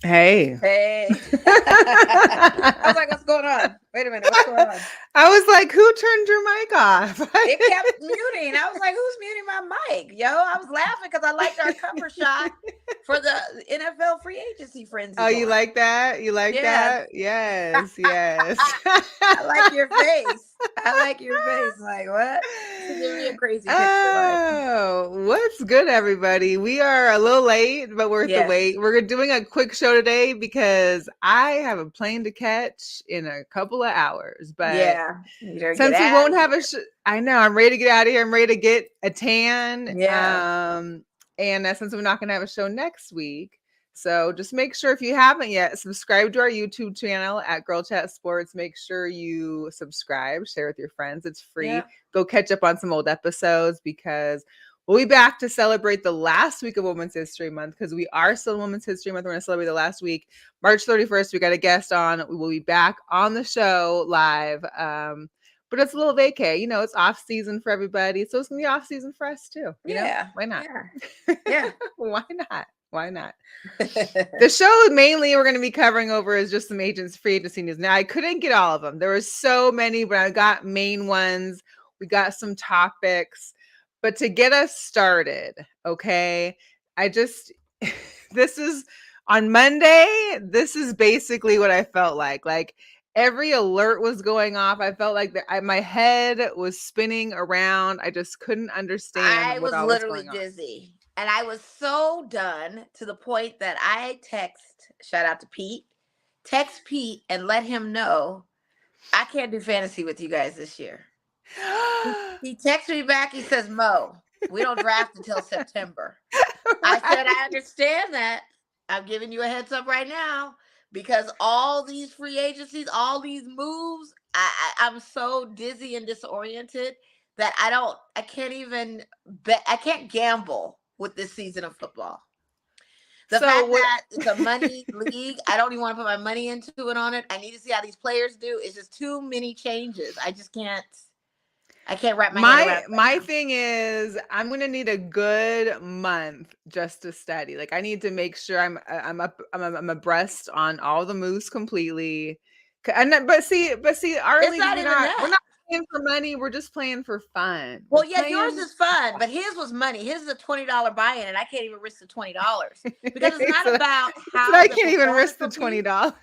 Hey. I was like, what's going on? Wait a minute, what's going on? I was like, who turned your mic off? It kept muting. I was like, who's muting my mic? Yo, I was laughing because I liked our cover shot for the NFL free agency frenzy. Oh, you like that? You like that? Yes, yes. I like your face. Like, what? Give me a crazy picture. Oh, what's good, everybody? We are a little late, but worth the wait. We're doing a quick show today because I have a plane to catch in a couple of hours. But since we won't have a I know, I'm ready to get out of here. I'm ready to get a tan. And since we're not going to have a show next week, so just make sure, if you haven't yet, subscribe to our YouTube channel at Girlchatsports. Make sure you subscribe, share with your friends. It's free. Go catch up on some old episodes because we'll be back to celebrate the last week of Women's History Month, because we are still in Women's History Month. We're going to celebrate the last week. March 31st, we got a guest on. We will be back on the show live. But it's a little vacay. You know, it's off season for everybody. So it's going to be off season for us too. You know? Why not? Yeah. Why not? Why not? The show mainly we're going to be covering over is just some free agency news. Now, I couldn't get all of them. There were so many, but I got main ones. We got some topics. But to get us started, okay, this is on Monday. This is basically what I felt like. Like, every alert was going off. I felt like my head was spinning around. I just couldn't understand. I was literally dizzy. And I was so done to the point that I shout out to Pete, text Pete and let him know I can't do fantasy with you guys this year. He texted me back. He says, Mo, we don't draft until September. Right. I said, I understand that. I'm giving you a heads up right now because all these free agencies, all these moves, I'm so dizzy and disoriented that I can't gamble with this season of football. The fact that it's a money league, I don't even want to put my money into it on it. I need to see how these players do. It's just too many changes. I can't wrap my head around it. My thing is, I'm going to need a good month just to study. Like, I need to make sure I'm abreast on all the moves completely. But see, our league, we're not playing for money. We're just playing for fun. Well, yours is fun, but his was money. His is a $20 buy-in, and I can't even risk the $20 because it's not about how. I can't even risk the $20.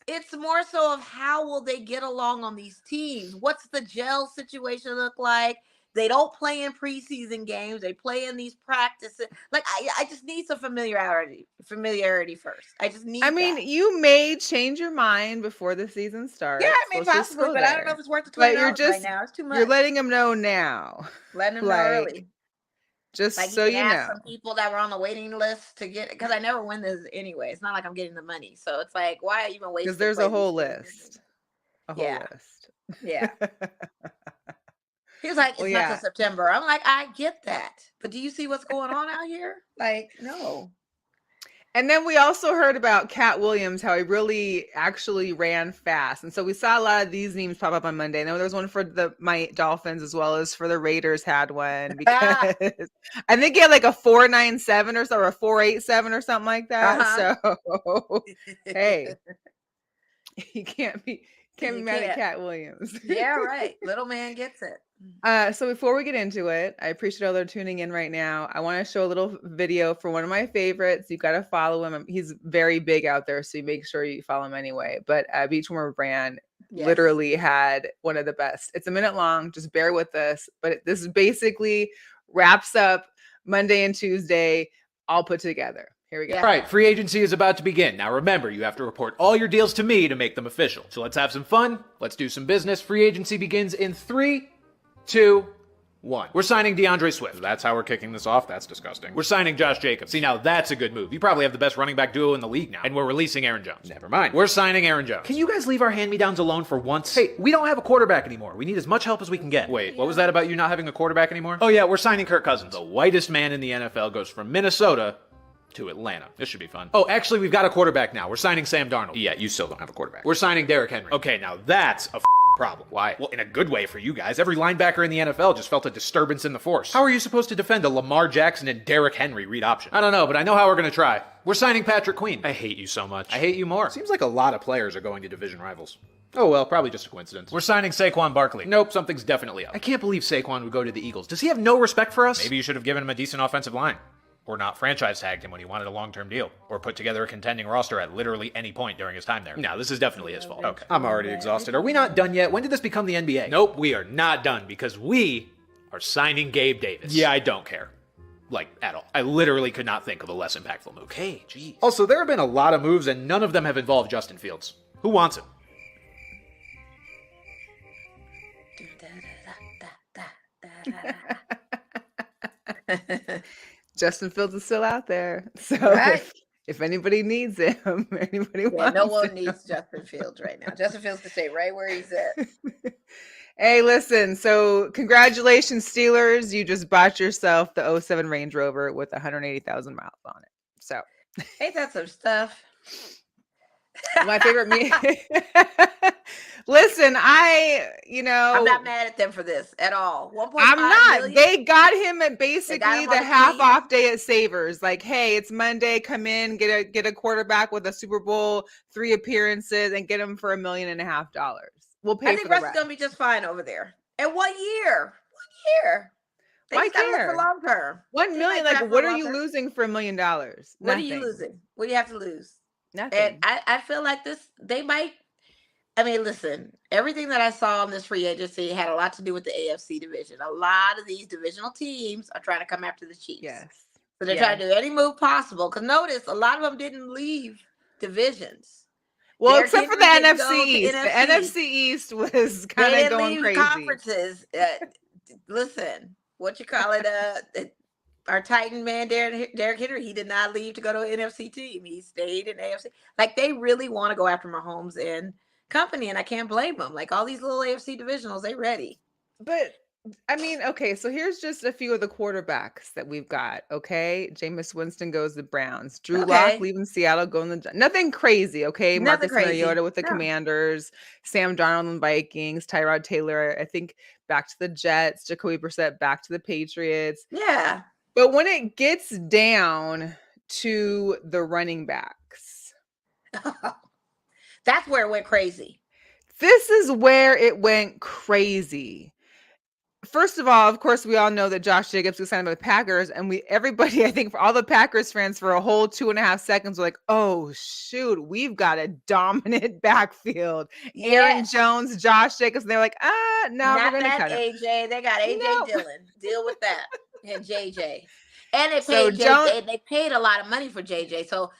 It's more so of how will they get along on these teams? What's the gel situation look like? They don't play in preseason games. They play in these practices. Like, I just need some familiarity first. I just need you may change your mind before the season starts. Yeah, I mean, possibly, but I don't know if it's worth the $20 right now. It's too much. You're letting them know now. Letting them know early. Just like so you know. Some people that were on the waiting list to get, because I never win this anyway. It's not like I'm getting the money. So it's like, why even waste? Because there's a whole list. List. Yeah. He was like, it's not till September. I'm like, I get that. But do you see what's going on out here? Like, no. And then we also heard about Cat Williams, how he really actually ran fast. And so we saw a lot of these names pop up on Monday. And then there was one for my Dolphins as well as for the Raiders had one. Because I think he had like a 4.97 or so, or a 4.87 or something like that. So, hey, you can't be mad at Cat Williams. Yeah, right. Little man gets it. So before we get into it, I appreciate all they're tuning in right now. I want to show a little video for one of my favorites. You got to follow him. He's very big out there, so you make sure you follow him anyway. But Beachwarmer Brand literally had one of the best. It's a minute long. Just bear with us. But this basically wraps up Monday and Tuesday all put together. Here we go. All right, free agency is about to begin. Now remember, you have to report all your deals to me to make them official. So let's have some fun. Let's do some business. Free agency begins in 3, 2, 1. We're signing DeAndre Swift. That's how we're kicking this off? That's disgusting. We're signing Josh Jacobs. See, now that's a good move. You probably have the best running back duo in the league now. And we're releasing Aaron Jones. Never mind. We're signing Aaron Jones. Can you guys leave our hand-me-downs alone for once? Hey, we don't have a quarterback anymore. We need as much help as we can get. Wait, what was that about you not having a quarterback anymore? Oh yeah, we're signing Kirk Cousins. The whitest man in the NFL goes from Minnesota to Atlanta. This should be fun. Oh, actually, we've got a quarterback now. We're signing Sam Darnold. Yeah, you still don't have a quarterback. We're signing Derrick Henry. Okay, now that's a problem. Why? Well, in a good way for you guys. Every linebacker in the NFL just felt a disturbance in the force. How are you supposed to defend a Lamar Jackson and Derrick Henry read option? I don't know, but I know how we're gonna try. We're signing Patrick Queen. I hate you so much. I hate you more. Seems like a lot of players are going to division rivals. Oh well, probably just a coincidence. We're signing Saquon Barkley. Nope, something's definitely up. I can't believe Saquon would go to the Eagles. Does he have no respect for us? Maybe you should have given him a decent offensive line. Or not franchise tagged him when he wanted a long-term deal. Or put together a contending roster at literally any point during his time there. No, this is definitely his fault. Okay, I'm already exhausted. Are we not done yet? When did this become the NBA? Nope, we are not done because we are signing Gabe Davis. Yeah, I don't care. Like, at all. I literally could not think of a less impactful move. Okay, geez. Also, there have been a lot of moves and none of them have involved Justin Fields. Who wants him? Justin Fields is still out there. So if anybody needs him, anybody wants no one needs Justin Fields right now. Justin Fields can stay right where he's at. Hey, listen, so congratulations, Steelers. You just bought yourself the 07 Range Rover with 180,000 miles on it. So ain't that some stuff? My favorite me. Listen, I'm not mad at them for this at all. 1.5 I'm not. million? They got him at basically the half off day at Savers. Like, hey, it's Monday. Come in, get a quarterback with a Super Bowl 3 appearances, and get him for $1.5 million. We'll pay. I think Russ is gonna be just fine over there. And 1 year. Why care? For long term. 1 million. Like, what are you losing for $1 million? What are you losing? What do you have to lose? Nothing. And I feel like they might. I mean, listen, everything that I saw in this free agency had a lot to do with the AFC division. A lot of these divisional teams are trying to come after the Chiefs. Yes. So they're trying to do any move possible. Because notice, a lot of them didn't leave divisions. Well, except for the NFC East. The NFC East was kind of going crazy. Conferences. Listen, what you call it? Our Titan man, Derrick Henry, he did not leave to go to an NFC team. He stayed in AFC. Like, they really want to go after Mahomes and company, and I can't blame them. Like, all these little AFC divisionals, they ready. But I mean, okay, so here's just a few of the quarterbacks that we've got. Okay, Jameis Winston goes to the Browns. Drew Lock leaving Seattle, going to nothing crazy. Okay, Marcus Mariota with the Commanders, Sam Darnold and Vikings, Tyrod Taylor, I think back to the Jets, Jacoby Brissett back to the Patriots. Yeah, but when it gets down to the running backs. That's where it went crazy. This is where it went crazy. First of all, of course, we all know that Josh Jacobs was signed by the Packers, and everybody, I think, for all the Packers fans, for a whole 2.5 seconds, were like, "Oh shoot, we've got a dominant backfield." Yes. Aaron Jones, Josh Jacobs, and they're like, no, we're gonna cut him. AJ, they got AJ Dillon. Deal with that, and JJ, and they paid JJ. They paid a lot of money for JJ, so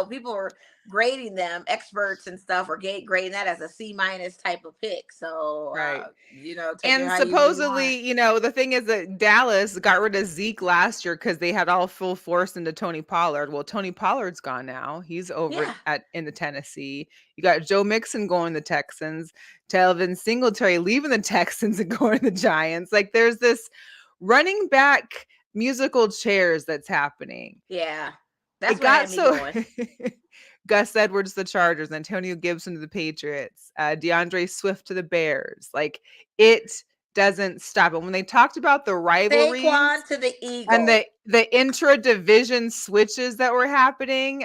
people were grading them, experts and stuff, or grading that as a C- type of pick. So and supposedly the thing is that Dallas got rid of Zeke last year because they had all full force into Tony Pollard. Well, Tony Pollard's gone now. He's over in the Tennessee. You got Joe Mixon going to the Texans, Telvin Singletary leaving the Texans and going to the Giants. Like, there's this running back musical chairs that's happening. Yeah, that's what going. Gus Edwards, the Chargers, Antonio Gibson to the Patriots, DeAndre Swift to the Bears. Like, it doesn't stop. And when they talked about the rivalries Saquon to the Eagles and the intra-division switches that were happening,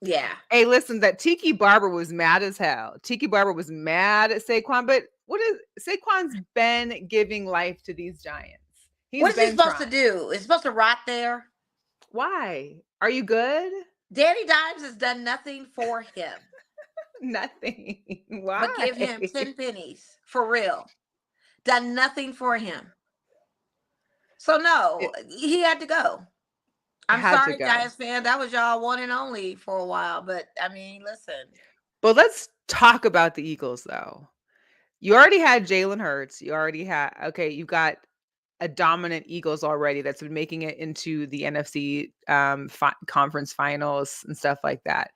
yeah. Hey, listen, that Tiki Barber was mad as hell. Tiki Barber was mad at Saquon, but Saquon's been giving life to these Giants. What is he supposed to do? Is he supposed to rot there? Why? Are you good? Danny Dimes has done nothing for him. Nothing. Why? But give him 10 pennies. For real. Done nothing for him. So no, he had to go. I'm sorry, Giants fan. That was y'all one and only for a while. But I mean, listen. But let's talk about the Eagles, though. You already had Jalen Hurts. You already had, you've got a dominant Eagles already that's been making it into the NFC conference finals and stuff like that.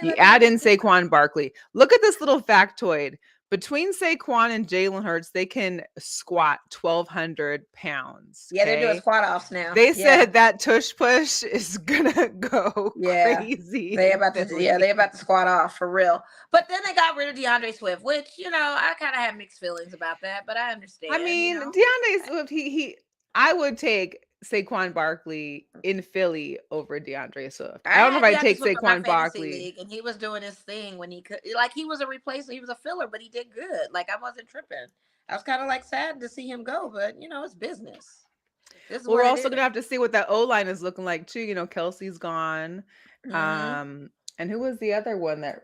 You add in Saquon Barkley. Look at this little factoid. between Saquon and Jalen Hurts, they can squat 1,200 pounds. Yeah, they're doing Okay. squat offs now. They said that tush push is gonna go crazy. They about to squat off for real. But then they got rid of DeAndre Swift, which I kind of have mixed feelings about that, but I understand. I mean, DeAndre Swift, I would take Saquon Barkley in Philly over DeAndre Swift. I don't know if I'd take Saquon Barkley. League, and he was doing his thing when he could. Like, he was a replacer, he was a filler, but he did good. Like, I wasn't tripping. I was kind of like sad to see him go, but it's business. We're also gonna have to see what that O line is looking like too. Kelsey's gone. Mm-hmm. And who was the other one that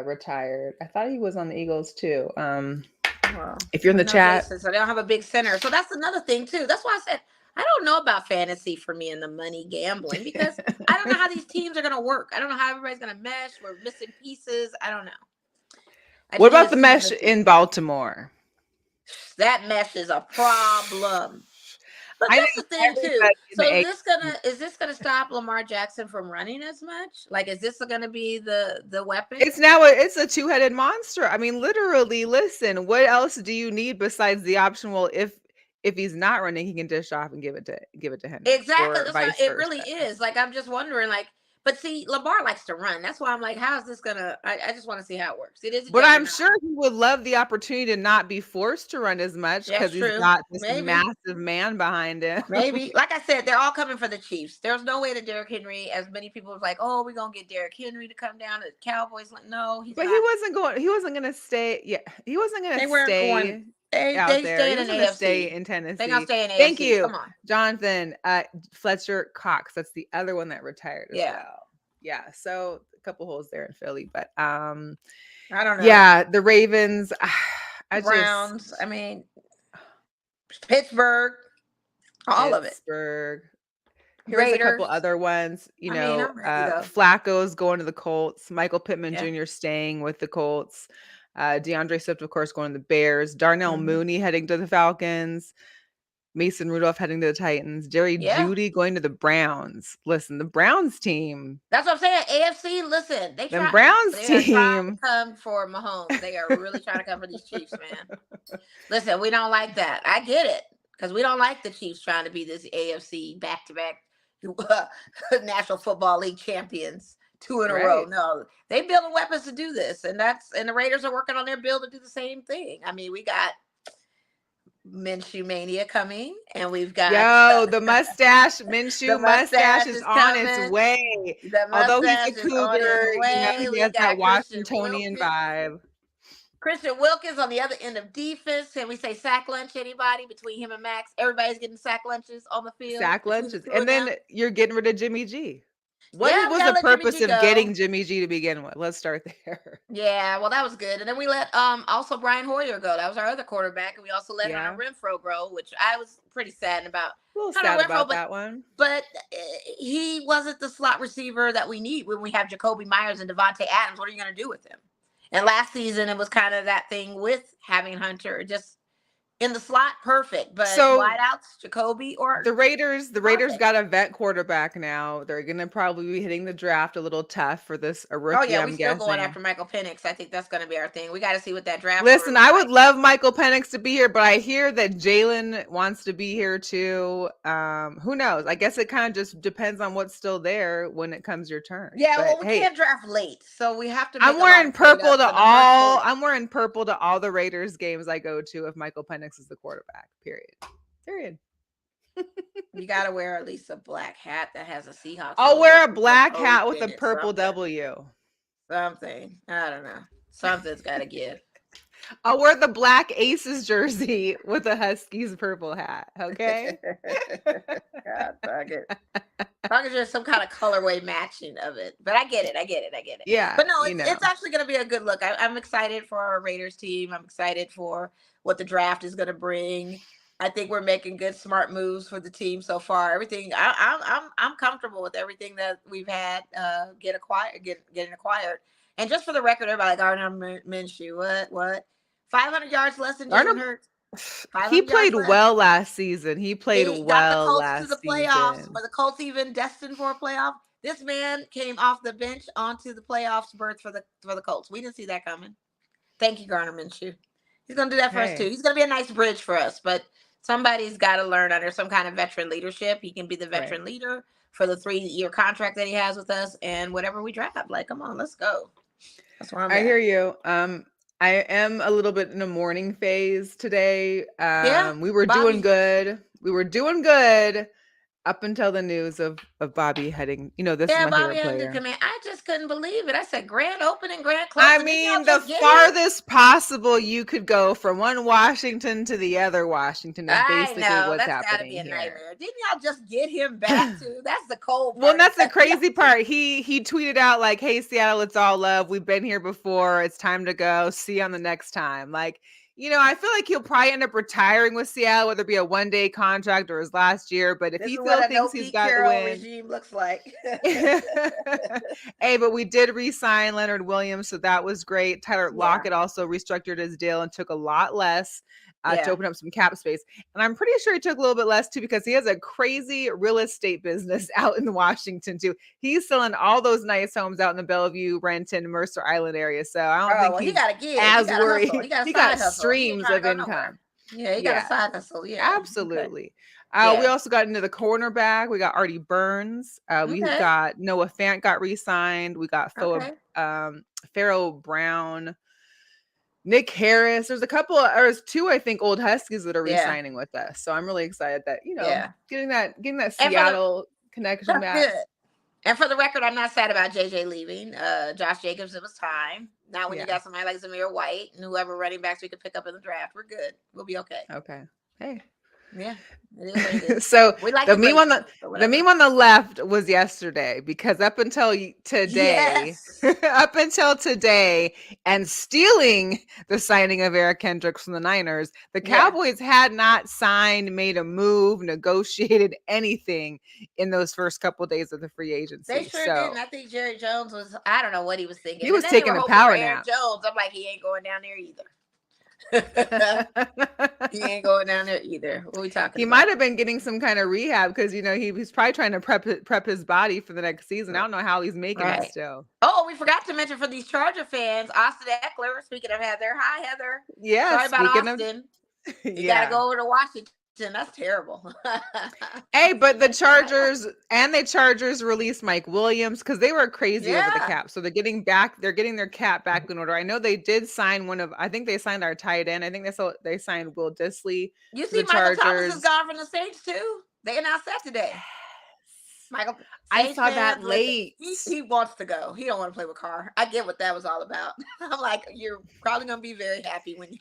retired? I thought he was on the Eagles too. Well, if you're in the chat, so they don't have a big center. So that's another thing too. That's why I said I don't know about fantasy for me and the money gambling, because I don't know how these teams are going to work. I don't know how everybody's going to mesh. We're missing pieces. I don't know. What about the mesh in Baltimore? That mesh is a problem. But that's the thing too. So is this gonna stop Lamar Jackson from running as much? Like, is this gonna be the weapon? It's a two-headed monster. I mean, literally. Listen, what else do you need besides the option? Well, if he's not running, he can dish off and give it to him. Exactly. It really is. Like, I'm just wondering, like. But see, Lamar likes to run. That's why I'm like, how is this gonna? I just want to see how it works. It is, but I'm sure he would love the opportunity to not be forced to run as much because he's got this massive man behind him. Maybe, like I said, they're all coming for the Chiefs. There's no way that Derrick Henry, as many people was like, oh, we're gonna get Derrick Henry to come down to the Cowboys. Like, no, he's. But not. He wasn't gonna stay. Yeah, he wasn't gonna stay. They stay in the AFC. Stay in Tennessee. They're gonna stay in AFC. Thank you. Come on, Jonathan. Fletcher Cox. That's the other one that retired as well. Yeah, so a couple holes there in Philly, but I don't know. Yeah, the Ravens, Browns. I mean, Pittsburgh, all of it. Pittsburgh. Here's a couple other ones. Flacco's going to the Colts. Michael Pittman Jr. staying with the Colts. DeAndre Swift, of course, going to the Bears. Darnell Mooney heading to the Falcons. Mason Rudolph heading to the Titans. Jerry Jeudy going to the Browns. Listen, the Browns team. That's what I'm saying. AFC, listen. They try to come for Mahomes. They are really trying to come for these Chiefs, man. Listen, we don't like that. I get it. Because we don't like the Chiefs trying to be this AFC back-to-back National Football League champions 2 in a row. No, they building weapons to do this. And the Raiders are working on their build to do the same thing. I mean, we got Minshew Mania coming, and we've got the mustache. Minshew mustache is on its way. Although he's a Cougar, he has that Washingtonian vibe. Christian Wilkins on the other end of defense. Can we say sack lunch? Anybody between him and Max? Everybody's getting sack lunches on the field. Sack lunches, and then you're getting rid of Jimmy G. What was the purpose of getting Jimmy G to begin with? Let's start there. Yeah, well, that was good. And then we let also Brian Hoyer go. That was our other quarterback. And we also let Hunter Renfrow go, which I was pretty sad about. A little sad about that one. But he wasn't the slot receiver that we need when we have Jacoby Myers and Devontae Adams. What are you going to do with him? And last season, it was kind of that thing with having Hunter just in the slot, perfect. But wideouts, Jacoby or the Raiders got a vet quarterback now. They're gonna probably be hitting the draft a little tough for this rookie. Oh yeah, we're still going after Michael Penix. I think that's gonna be our thing. We got to see what that draft. Listen, I would love Michael Penix to be here, but I hear that Jalen wants to be here too. Who knows? I guess it kind of just depends on what's still there when it comes your turn. Yeah, but, we can't draft late, so we have to. I'm wearing purple to all. I'm wearing purple to all the Raiders games I go to if Michael Penix is the quarterback. Period. You gotta wear at least a black hat that has a Seahawks. I'll wear a black hat with a purple W. Something. I don't know. Something's gotta give. I'll wear the black Aces jersey with a Huskies purple hat. Okay. God, talk just some kind of colorway matching of it. But I get it. Yeah. But no, it's actually gonna be a good look. I'm excited for our Raiders team. I'm excited for what the draft is gonna bring. I think we're making good, smart moves for the team so far. Everything I'm comfortable with everything that we've had getting acquired. And just for the record, everybody like Gardner Minshew, what? 500 yards less than Jalen Hurts. He played well last season. He played well last season. Playoffs. Were the Colts even destined for a playoff? This man came off the bench onto the playoffs berth for the Colts. We didn't see that coming. Thank you, Gardner Minshew. He's going to do that for us too. He's going to be a nice bridge for us, but somebody's got to learn under some kind of veteran leadership. He can be the veteran leader for the 3-year contract that he has with us, and whatever we draft. Like, come on, let's go. That's where I'm at. hear you. I am a little bit in a mourning phase today. We were doing good. Up until the news of Bobby heading, this is my Bobby favorite player. Command. I just couldn't believe it. I said grand opening, grand closing. I mean, the farthest possible you could go from one Washington to the other Washington is basically what's happening. That's gotta be a nightmare. Didn't y'all just get him back too? That's the cold part. Well, that's the crazy part. He tweeted out like, "Hey, Seattle, it's all love. We've been here before. It's time to go. See you on the next time." Like, I feel like he'll probably end up retiring with Seattle, whether it be a one-day contract or his last year. But if he still thinks he's got to win, regime looks like. Hey, but we did re-sign Leonard Williams, so that was great. Tyler Lockett also restructured his deal and took a lot less to open up some cap space. And I'm pretty sure he took a little bit less too, because he has a crazy real estate business out in Washington too. He's selling all those nice homes out in the Bellevue, Renton, Mercer Island area. So I don't think he's as worried. He got streams of income. Yeah, he got a side hustle. Yeah, absolutely. We also got into the cornerback. We got Artie Burns. We got Noah Fant got re-signed. We got Pharaoh Brown, Nick Harris. There's there's 2, I think, old Huskies that are re-signing with us. So I'm really excited that, getting that Seattle connection back. Good. And for the record, I'm not sad about JJ leaving. Josh Jacobs, it was time. Now when you got somebody like Zamir White and whoever running backs we could pick up in the draft, we're good. We'll be okay. Okay. Hey. Yeah. So we like the meme on the left was yesterday, because up until today, and stealing the signing of Eric Kendricks from the Niners, the Cowboys had not signed, made a move, negotiated anything in those first couple of days of the free agency. They sure didn't. I think Jerry Jones was, I don't know what he was thinking. He was taking a power nap. Jones, I'm like, he ain't going down there either. He ain't going down there either. What are we talking He might have been getting some kind of rehab, because he was probably trying to prep his body for the next season. I don't know how he's making it still. Oh, we forgot to mention for these Charger fans, Austin Eckler. Speaking of Heather, hi Heather. Yeah, sorry about Austin. You gotta go over to Washington. That's terrible. Hey, but the Chargers released Mike Williams because they were crazy over the cap. So they're getting their cap back in order. I know they did sign I think they signed our tight end. I think they signed Will Dissly. You see, Michael Thomas is gone from the Saints too. They announced that today. Michael, I saw that late. He wants to go. He don't want to play with Carr. I get what that was all about. I'm like, you're probably gonna be very happy when you.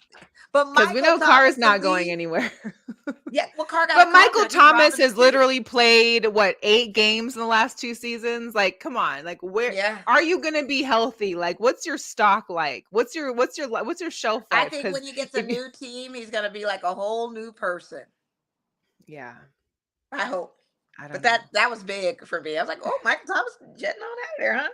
But because we know Carr is not going anywhere. Yeah, well, Carr got. But Michael Thomas has literally played 8 games in the last 2 seasons. Like, come on, like where are you gonna be healthy? Like, what's your stock like? What's your shelf life? I think when he gets a new team, he's gonna be like a whole new person. Yeah, I hope. But that was big for me. I was like, oh, Michael Thomas jetting on out of there, huh?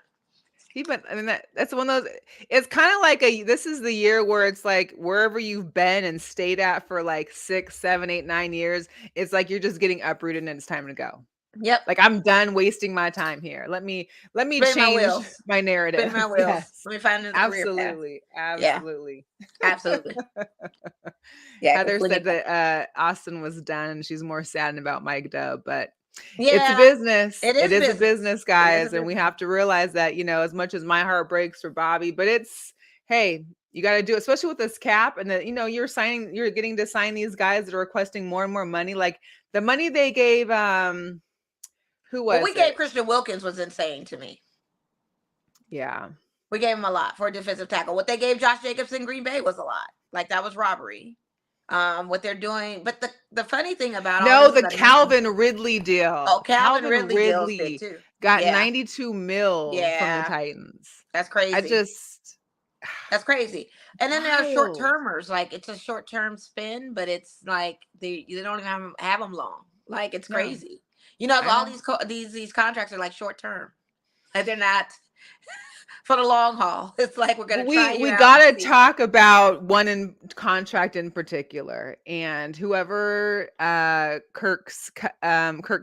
That's one of those. It's kind of like this is the year where it's like wherever you've been and stayed at for like 6, 7, 8, 9 years, it's like you're just getting uprooted and it's time to go. Yep. Like, I'm done wasting my time here. Let me change my narrative. Spin my wheels. Yes. Let me find another absolutely. Absolutely. Yeah, Heather said that Austin was done and she's more saddened about Mike Dub, but it's a business. It is a business, guys. And we have to realize that, as much as my heart breaks for Bobby, but hey, you got to do it, especially with this cap. And that, you're getting to sign these guys that are requesting more and more money. Like the money they gave, who was we gave Christian Wilkins was insane to me. Yeah. We gave him a lot for a defensive tackle. What they gave Josh Jacobs in Green Bay was a lot. Like, that was robbery. What they're doing, but the funny thing about the Calvin Ridley deal. Oh, Calvin Ridley too. Got $92 million from the Titans. That's crazy. That's crazy. And then there are short termers. Like, it's a short term spin, but it's like they don't even have them long. Like, it's crazy. All these contracts are like short term. Like, they're not for the long haul. It's like we're gonna try. We gotta talk about one in contract in particular, and whoever Kirk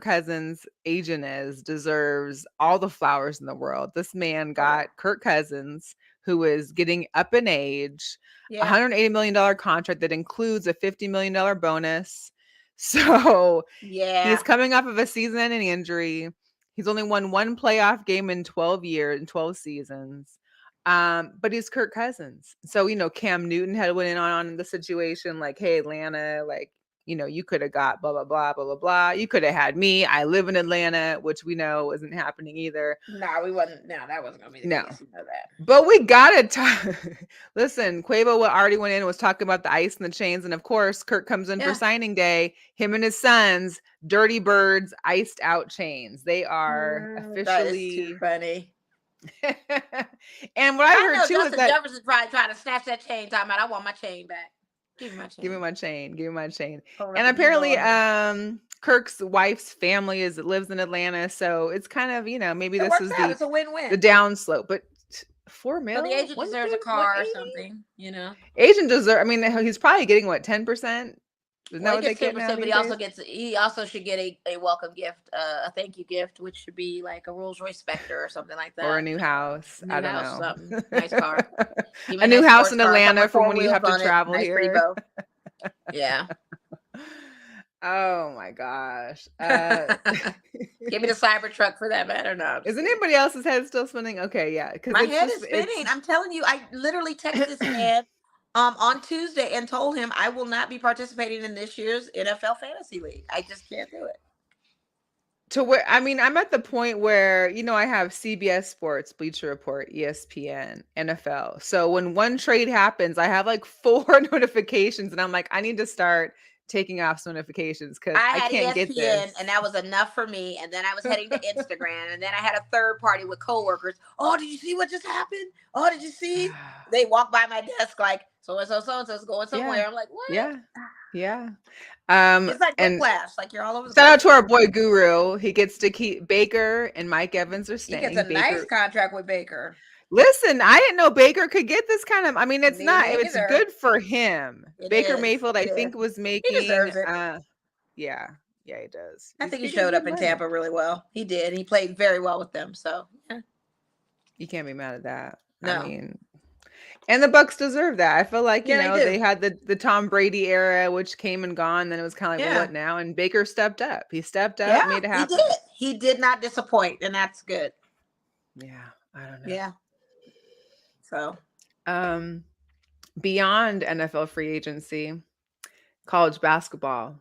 Cousins' agent deserves all the flowers in the world. This man got Kirk Cousins, who is getting up in age, $180 million contract that includes a $50 million bonus. So he's coming off of a season-ending injury. He's only won one playoff game in 12 years, in 12 seasons. But he's Kirk Cousins. So, Cam Newton had went in on the situation like, hey, Atlanta, like, you could have got blah, blah, blah, blah, blah, blah. You could have had me. I live in Atlanta, which we know isn't happening either. No, we wasn't. No, that wasn't going to be the case. You know that. But we got to listen, Quavo already went in and was talking about the ice and the chains. And of course, Kirk comes in for signing day. Him and his sons, Dirty Birds, iced out chains. They are officially. That is too funny. And what I heard too is that Jefferson's probably trying to snatch that chain, talking about, I want my chain back. Give me my chain. Give me my chain. Give me my chain. And apparently, Kirk's wife's family lives in Atlanta, so it's kind of maybe this is it's a win-win. The downslope, but $4 million. So the agent deserves a car or something, Agent deserves. I mean, he's probably getting what 10%. Isn't that what they get now? But he also should get a welcome gift, a thank you gift, which should be like a Rolls Royce Spectre or something like that, or a new house. I don't know, something nice car, a new house in Atlanta for when you have to travel here. Yeah. Oh my gosh. Give me the Cybertruck for that matter. No. Is anybody else's head still spinning? Okay, yeah. My head is spinning. I'm telling you, I literally texted this man on Tuesday and told him I will not be participating in this year's NFL Fantasy League. I just can't do it. To where, I mean, I'm at the point where, I have CBS Sports, Bleacher Report, ESPN, NFL. So when one trade happens, I have like 4 notifications and I'm like, I need to start taking off some notifications because I can't get this. And that was enough for me. And then I was heading to Instagram, and then I had a third party with coworkers. Oh, did you see what just happened? Oh, did you see? They walked by my desk like, so-and-so's going somewhere. Yeah. I'm like, what? Yeah. It's like whiplash. Like you're all over the shout out to our boy Guru. He gets to keep Baker and Mike Evans are staying. He gets a nice contract with Baker. Listen, I didn't know Baker could get this kind of. I mean, it's it's good for him. Baker Mayfield, I think, was making. He deserves it. Yeah, he does. I think he showed up in Tampa really well. He did. He played very well with them. So you can't be mad at that. No. I mean, and the Bucks deserve that. I feel like they had the Tom Brady era, which came and gone. Then it was kind of like, well, what now? And Baker stepped up. He stepped up, made it happen. He did not disappoint, and that's good. Yeah, I don't know. Yeah. So, beyond NFL free agency, college basketball.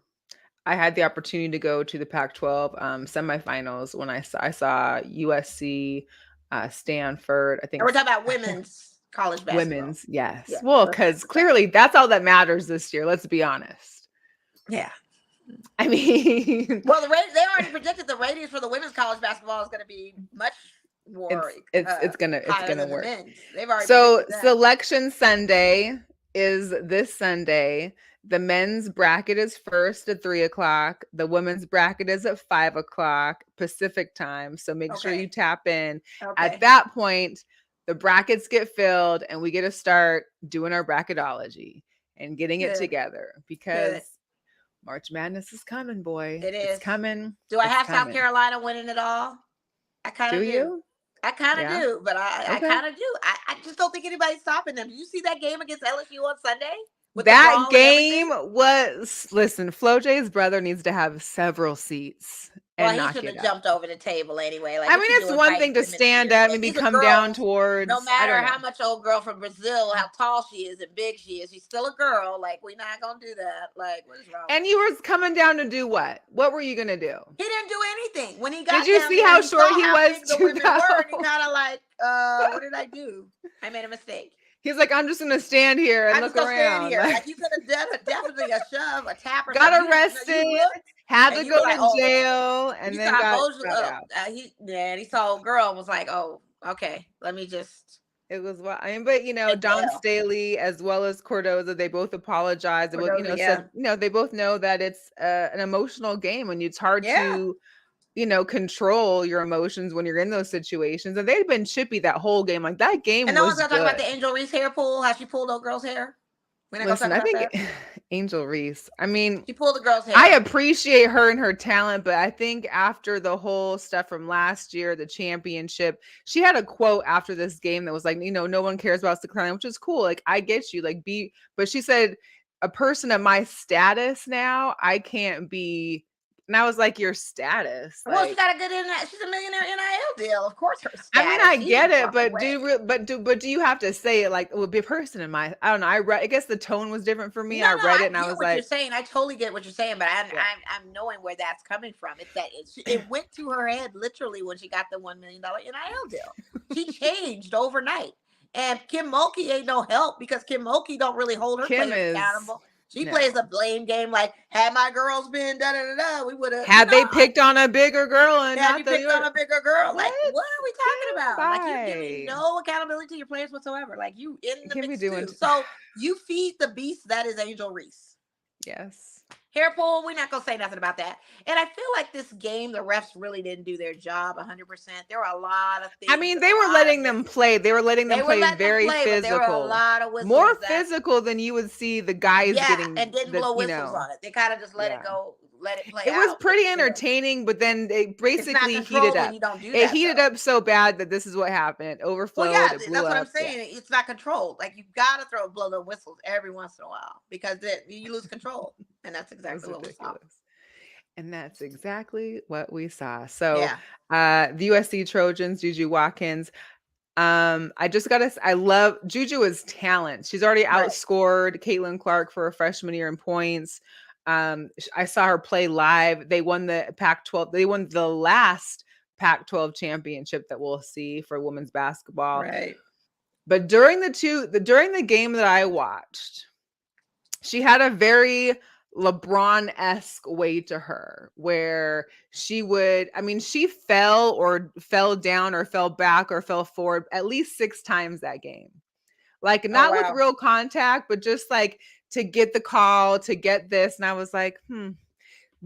I had the opportunity to go to the Pac-12 semifinals when I saw USC, Stanford. I think we're talking about women's college basketball. Women's, yes. Yeah, well, because clearly that's all that matters this year. Let's be honest. Yeah. I mean, well, they already predicted the ratings for the women's college basketball is going to be much. It's gonna work. They've already Selection Sunday is this Sunday. The men's bracket is first at 3:00. The women's bracket is at 5:00 Pacific time. So make sure you tap in. At that point, the brackets get filled and we get to start doing our bracketology and getting it together because March Madness is coming, boy. It's coming. Do I have South Carolina winning it all? I kind of do. I kind of do, but I kind of do. I just don't think anybody's stopping them. Did you see that game against LSU on Sunday? That game was, listen, Flo J's brother needs to have several seats. Well, he should have jumped over the table anyway. Like, I mean, it's one thing to stand up, maybe come down towards. No matter how much old girl from Brazil, how tall she is and big she is, she's still a girl. Like, we're not going to do that. Like, what is wrong? And you were coming down to do what? What were you going to do? He didn't do anything. When he got Did you see how short he was? The women were, and he kind of like, what did I do? I made a mistake. He's like, I'm just going to stand here and look around. Like, you could have done definitely a shove, a tap or got something. Got arrested, had to go to jail, and then got out. He saw a girl and was like, oh, okay, let me just. It was what I mean, but Dawn Staley as well as Cordoza, they both apologized. Said, they both know that it's an emotional game and it's hard to control your emotions when you're in those situations. And they've been chippy that whole game. Like that game. And no one's gonna talk about the Angel Reese hair pull, how she pulled old girl's hair. Listen, I think Angel Reese, I mean, she pulled the girl's hair. I appreciate her and her talent, but I think after the whole stuff from last year, the championship, she had a quote after this game that was like, no one cares about the crown, which is cool. Like, I get you, like, but she said, a person of my status now, I can't be. And I was like, your status. Well, she got a good she's a millionaire NIL deal. Of course, her status. I mean, I get it, but do you have to say it like it would be a person in my? I don't know. I guess the tone was different for me. I read it and I was like, you're saying. I totally get what you're saying, but I'm knowing where that's coming from. It's that it went to her head literally when she got the $1 million NIL deal. She changed overnight, and Kim Mulkey ain't no help because Kim Mulkey don't really hold her players accountable. She plays a blame game like, had my girls been da-da-da-da, we would have. Had they picked on a bigger girl and not you picked on a bigger girl. Like, what are we talking about? Like, you're giving no accountability to your players whatsoever. Like, you in the mix too. So you feed the beast that is Angel Reese. Yes. Hair pull, we're not going to say nothing about that. And I feel like this game, the refs really didn't do their job 100%. There were a lot of things. I mean, they were letting them play. They were letting them play very physical. There were a lot of whistles. More physical than you would see the guys getting. And didn't blow whistles on it. They kind of just let it go, let it play out. It was pretty entertaining, but then they basically heated up. It heated up so bad that this is what happened. It overflowed. Well, that's what I'm saying. Yeah. It's not controlled. Like, you got to blow the whistles every once in a while because you lose control. And that's exactly what we saw. And that's exactly what we saw. So the USC Trojans, Juju Watkins. I love Juju's talent. She's already outscored Caitlin Clark for a freshman year in points. I saw her play live. They won the Pac-12. They won the last Pac-12 championship that we'll see for women's basketball. Right. But during the game that I watched, she had a very LeBron-esque way to her where she fell down or fell back or fell forward at least 6 times that game. Like, not with real contact, but just like to get the call, to get this. And I was like,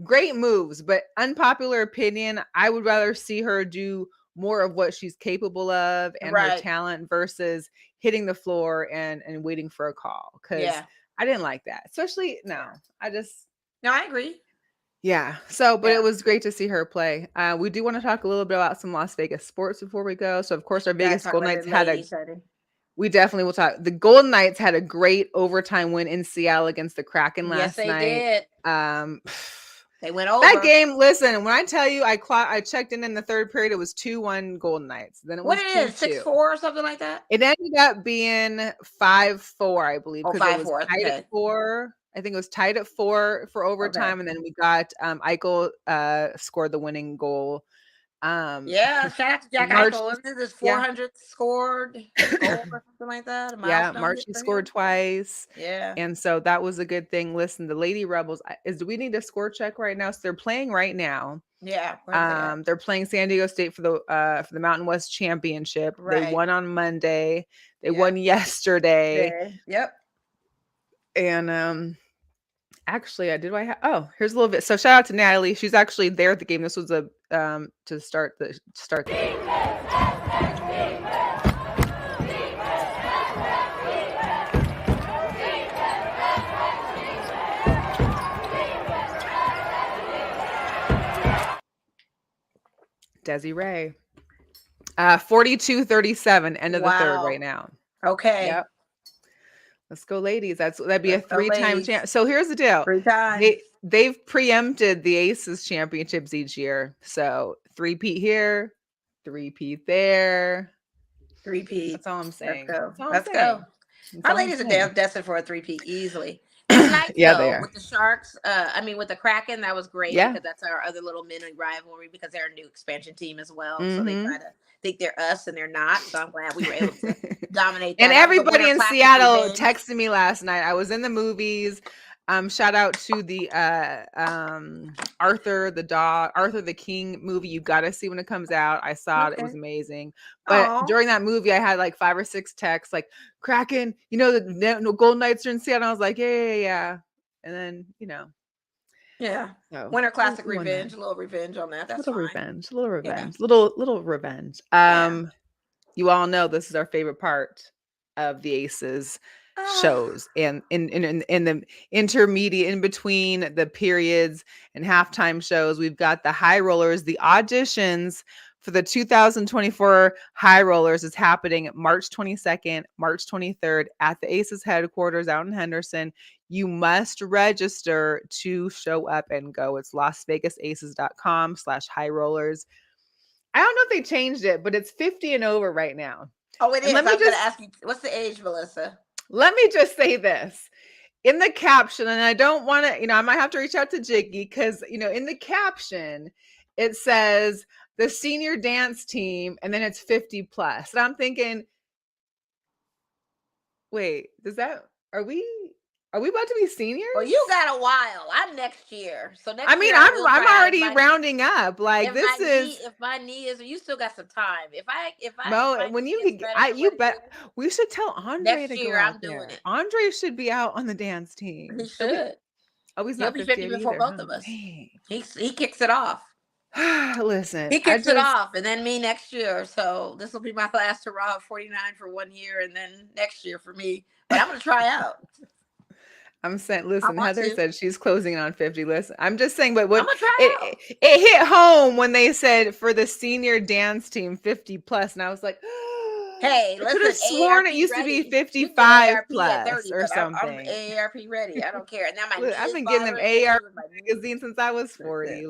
great moves, but unpopular opinion. I would rather see her do more of what she's capable of and her talent versus hitting the floor and waiting for a call. Because I didn't like that. Especially, I agree. Yeah. So, but it was great to see her play. We do want to talk a little bit about some Las Vegas sports before we go. So, of course, our Vegas Golden Knights we definitely will talk. The Golden Knights had a great overtime win in Seattle against the Kraken last night. Yes, they did. They went over. That game, listen, when I tell you I checked in the third period, it was 2-1 Golden Knights. Then it was 2-2. 6-4 or something like that? It ended up being 5-4, I believe. 5-4. Tied at 4. I think it was tied at 4 for overtime. And then we got Eichel scored the winning goal. Shout out to Jack Eichel. Isn't this 400 scored goal or something like that? Marchie scored twice. Yeah. And so that was a good thing. Listen, the Lady Rebels, do we need a score check right now? So they're playing right now. Yeah. They're playing San Diego State for the Mountain West Championship. Right. They won on Monday. They won yesterday. Yep. And actually, here's a little bit. So shout out to Natalie. She's actually there at the game. This was to start the game. Desiree. 42-37, end of the third right now. Okay. Yep. Let's go, ladies. That'd be a 3-time champ. So here's the deal. 3 times. They've preempted the Aces championships each year. So 3-peat here, 3-peat there. 3-peat. That's all I'm saying. Let's go. Our ladies are destined for a 3-peat easily. It's nice, they are. With the Sharks, with the Kraken, that was great because that's our other little mini rivalry because they're a new expansion team as well. So they try to think they're us and they're not. So I'm glad we were able to dominate that. And everybody in Seattle texted me last night. I was in the movies. Shout out to the Arthur the King movie. You got to see when it comes out. I saw it. It was amazing. But during that movie, I had like 5 or 6 texts like, Kraken, the Golden Knights are in Seattle. I was like, yeah. And then, Yeah. So, Winter Classic revenge. A little revenge on that. That's revenge. Little revenge. You all know this is our favorite part of the Aces. shows, and in the intermediate, in between the periods and halftime shows, we've got the high rollers. The auditions for the 2024 high rollers is happening March 22nd, March 23rd at the Aces headquarters out in Henderson. You must register to show up and go. It's lasvegasaces.com/high rollers. I don't know if they changed it, but it's 50 and over right now. Oh, it is. Let me I'm going to ask you, what's the age, Melissa? Let me just say this. In the caption, and I don't want to, I might have to reach out to Jiggy because, in the caption, it says the senior dance team, and then it's 50 plus. And I'm thinking, wait, are we about to be seniors? Well, you got a while. I'm next year. So next year, I'm already rounding up. Like, if my knee is, you still got some time. When you bet we should tell Andre to go out there. Doing it. Andre should be out on the dance team. He should. He's not 50 before both of us. Dang. He kicks it off. Listen, he kicks it off, and then me next year. So this will be my last hurrah of 49 for 1 year, and then next year for me. But I'm going to try out. I'm saying, listen, Heather said she's closing on 50. Listen, I'm just saying, but what it hit home when they said for the senior dance team 50 plus, and I was like, hey, I could have sworn it used to be 55 plus 30, or something. I'm AARP ready. I don't care. Now I've been getting them AARP magazine since I was 40.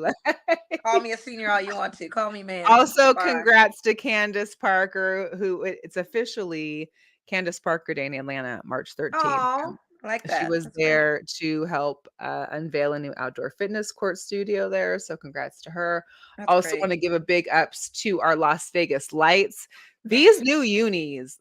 Call me a senior all you want to. Call me man. Also, congrats to Candace Parker, who it's officially Candace Parker Day in Atlanta, March 13th. Oh. Like that. She was there to help unveil a new outdoor fitness court studio there. So congrats to her. Also want to give a big ups to our Las Vegas Lights. These new unis.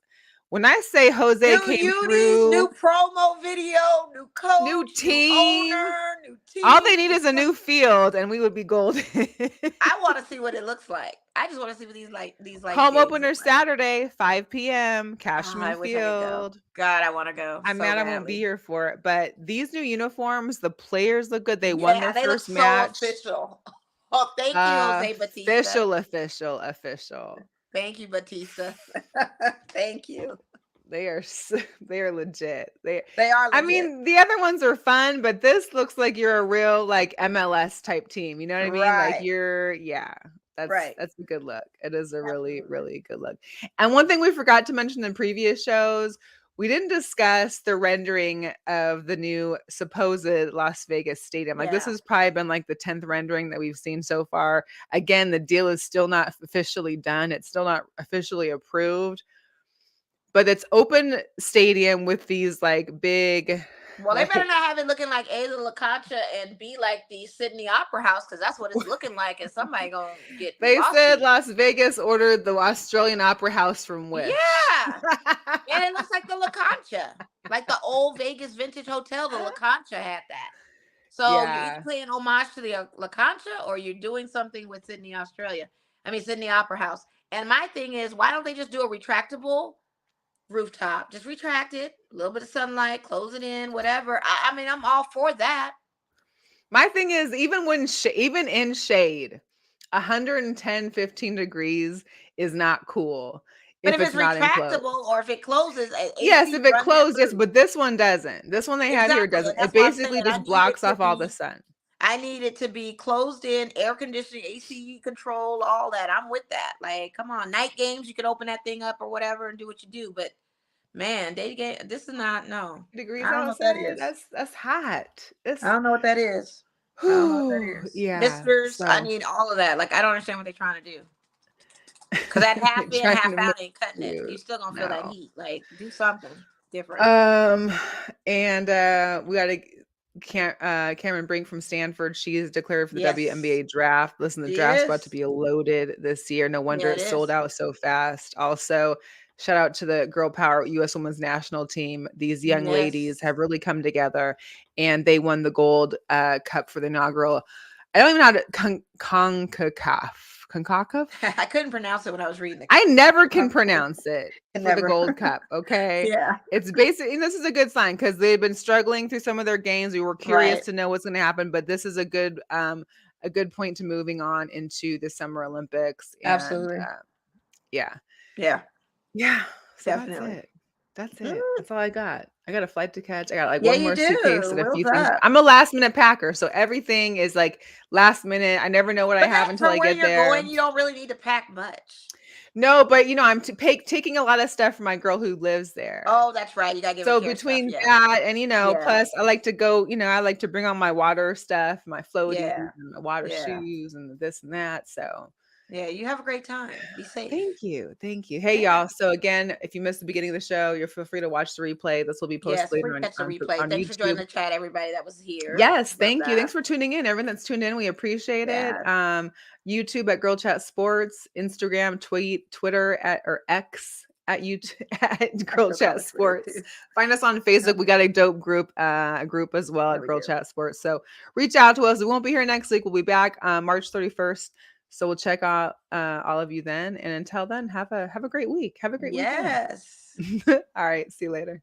When I say Jose came through, new promo video, new coach, new team, new owner, new team. All they need is a new field, and we would be golden. I want to see what it looks like. I just want to see what these home opener Saturday, 5 p.m. Cashman Field. God, I want to go. I'm mad I won't be here for it, but these new uniforms, the players look good. They won their first match. So official. Oh, thank you, Jose Batista. Official. Thank you, Batista. Thank you. They are legit. They are legit. I mean, the other ones are fun, but this looks like you're a real MLS type team. You know what I mean? Right. Like that's a good look. It is a really, really good look. And one thing we forgot to mention in previous shows, we didn't discuss the rendering of the new supposed Las Vegas stadium. Like this has probably been like the 10th rendering that we've seen so far. Again, the deal is still not officially done. It's still not officially approved. But it's open stadium with these like big. Well, they better not have it looking like A, the La Concha, and B, like the Sydney Opera House, because that's what it's looking like, and somebody gonna get. They said Las Vegas ordered the Australian Opera House from Wish. Yeah, and it looks like the La Concha, like the old Vegas vintage hotel. The La Concha had that. So you're paying homage to the La Concha, or you're doing something with Sydney Opera House. And my thing is, why don't they just do a retractable rooftop? Just retract it, a little bit of sunlight, close it in, whatever. I mean, I'm all for that. My thing is, even in shade, 110, 15 degrees is not cool. But if it's retractable or if it closes, yes, if it closes, but this one doesn't. This one they have here doesn't. It basically just blocks off all the sun. I need it to be closed in, air conditioning, AC control, all that. I'm with that. Like, come on, night games, you can open that thing up or whatever and do what you do. But man, day game, this is not degrees. I don't know what that is. That's hot. I don't know what that is. Yeah, misters. I need all of that. Like, I don't understand what they're trying to do. Because that half in, half out ain't cutting it. You're still gonna feel that heat. Like, do something different. And we got to. Cameron Brink from Stanford, she is declared for the WNBA draft. Listen, the draft's about to be loaded this year. No wonder it sold out so fast. Also, shout out to the Girl Power U.S. Women's National Team. These young ladies have really come together, and they won the gold cup for the inaugural. I don't even know how to CONCACAF. I couldn't pronounce it when I was reading it. I never can pronounce it for the Gold Cup. Okay. Yeah. It's basically, and this is a good sign because they've been struggling through some of their games. We were curious to know what's going to happen, but this is a good point to moving on into the Summer Olympics. And, absolutely. Yeah. So Definitely. That's it. That's all I got. I got a flight to catch. I got like Yeah, one you more do. suitcase and a few Wheels things. up. I'm a last minute packer, so everything is like last minute. I never know what I have until for I where get you're there. going, you don't really need to pack much. No, but I'm taking a lot of stuff from my girl who lives there. Oh, that's right. You gotta give her So care between stuff, that and Yeah. plus I like to go, I like to bring on my water stuff, my floaties Yeah. and my water Yeah. shoes and this and that. So Yeah, you have a great time. Be safe. thank you. Thank you. Hey y'all. So again, if you missed the beginning of the show, you're feel free to watch the replay. This will be posted Yes, later catch the replay. on Thanks for joining YouTube. the chat, everybody that was here. Yes, Love thank you. that. Thanks for tuning in. Everyone that's tuned in, we appreciate it. Yeah. YouTube at Girlchatsports, Instagram, Twitter or X at YouTube at Girlchatsports. Find us on Facebook. We got a dope group as well at Girlchatsports. So reach out to us. We won't be here next week. We'll be back March 31st. So we'll check out all of you then. And until then, have a great week. Have a great weekend. Yes. All right. See you later.